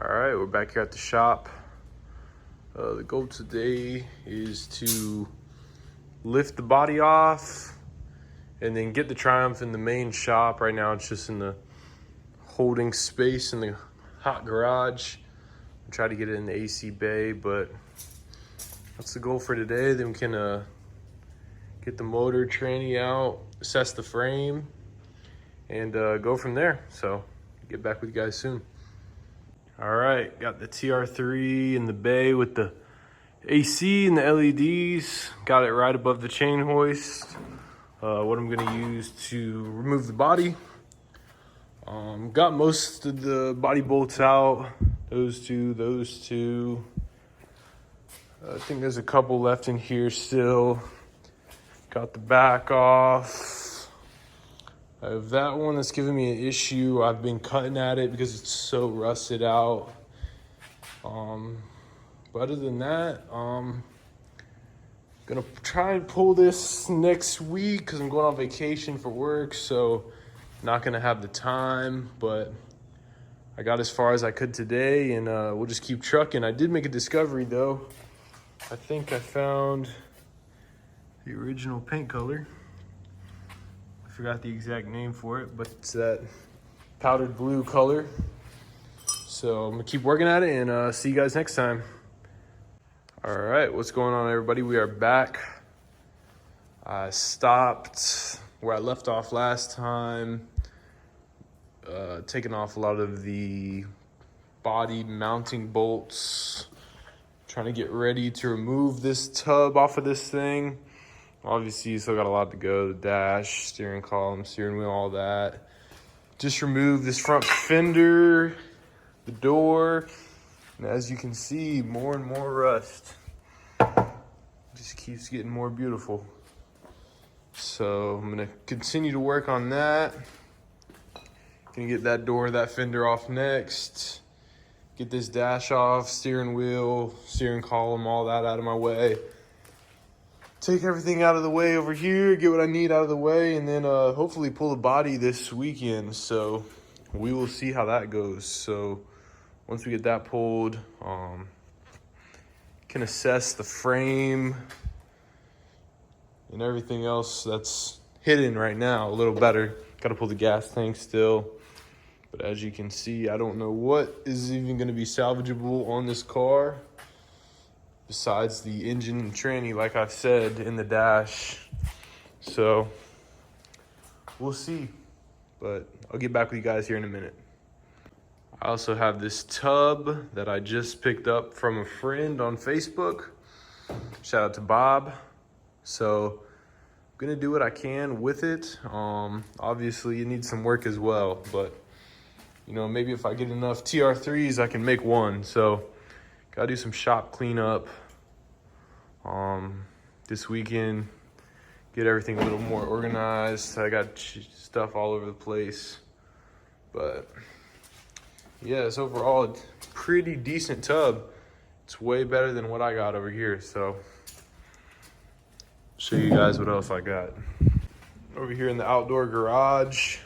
All right, we're back here at the shop. The goal today is to lift the body off and then get the Triumph in the main shop. Right now it's just in the holding space in the hot garage. I'll try to get it in the AC bay, but that's the goal for today. Then we can get the motor tranny out, assess the frame, and go from there. So get back with you guys soon. All right, got the TR3 in the bay with the AC and the LEDs. Got it right above the chain hoist. What I'm gonna use to remove the body. Got most of the body bolts out. Those two. I think there's a couple left in here still. Got the back off. I have that one that's giving me an issue. I've been cutting at it because it's so rusted out. But other than that, gonna try and pull this next week because I'm going on vacation for work, so not gonna have the time, but I got as far as I could today, and we'll just keep trucking. I did make a discovery though. I think I found the original paint color. Forgot the exact name for it, but it's that powdered blue color. So I'm gonna keep working at it and see you guys next time. All right, what's going on, everybody? We are back. I stopped where I left off last time, taking off a lot of the body mounting bolts, trying to get ready to remove this tub off of this thing. Obviously, you still got a lot to go. The dash, steering column, steering wheel, all that. Just remove this front fender, the door, and as you can see, more and more rust. Just keeps getting more beautiful. So I'm gonna continue to work on that. Gonna get that door, that fender off next. Get this dash off, steering wheel, steering column, all that out of my way. Take everything out of the way over here, get what I need out of the way, and then hopefully pull the body this weekend. So we will see how that goes. So once we get that pulled, can assess the frame and everything else that's hidden right now a little better. Got to pull the gas tank still. But as you can see, I don't know what is even going to be salvageable on this car, besides the engine and tranny, like I've said, in the dash. So we'll see, but I'll get back with you guys here in a minute. I also have this tub that I just picked up from a friend on Facebook. Shout out to Bob. So I'm gonna do what I can with it. Obviously it needs some work as well, but you know, maybe if I get enough TR3s, I can make one. So gotta do some shop cleanup this weekend, get everything a little more organized. I got stuff all over the place, but yeah, it's overall a pretty decent tub. It's way better than what I got over here. So show you guys what else I got. Over here in the outdoor garage,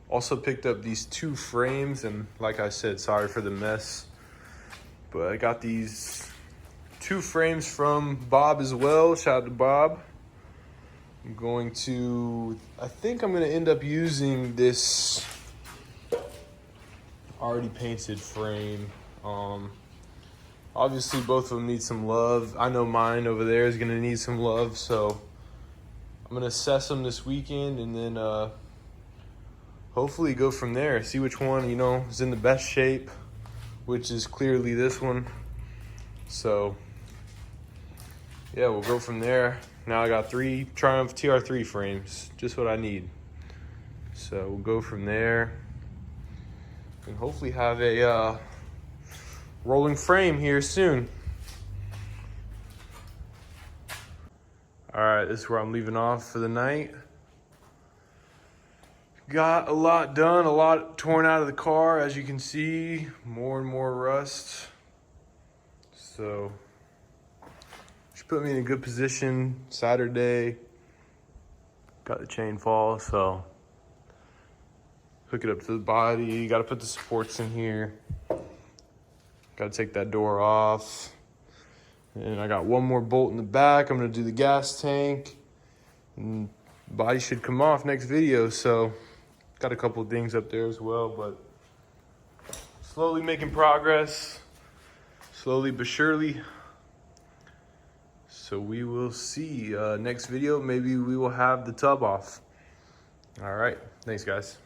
also picked up these two frames, and like I said, sorry for the mess, but I got these two frames from Bob as well. Shout out to Bob. I think I'm gonna end up using this already painted frame. Obviously both of them need some love. I know mine over there is gonna need some love, so I'm gonna assess them this weekend and then hopefully go from there. See which one, you know, is in the best shape, which is clearly this one. So yeah, we'll go from there. Now I got 3 Triumph TR3 frames, just what I need. So we'll go from there and hopefully have a rolling frame here soon. All right, this is where I'm leaving off for the night. Got a lot done, a lot torn out of the car, as you can see, more and more rust. So should put me in a good position Saturday. Got the chain fall, so hook it up to the body. Got to put the supports in here. Got to take that door off. And I got one more bolt in the back. I'm going to do the gas tank. And body should come off next video. So got a couple of things up there as well, but slowly making progress. Slowly but surely. So we will see next video. Maybe we will have the tub off. All right. Thanks, guys.